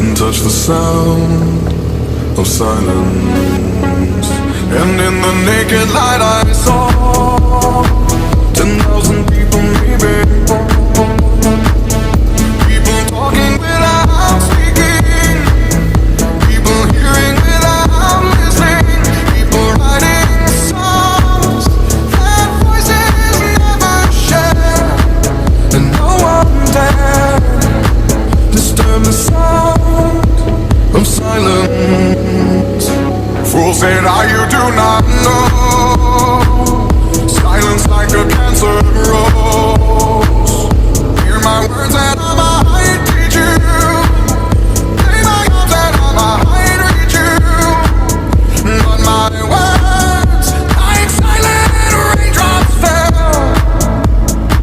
and touch the sound of silence. And in the naked light I saw 10,000 people, maybe people talking without speaking, people hearing without listening, people writing songs that voices never share, and no one dared disturb the sound of silence. Fool said, you do not know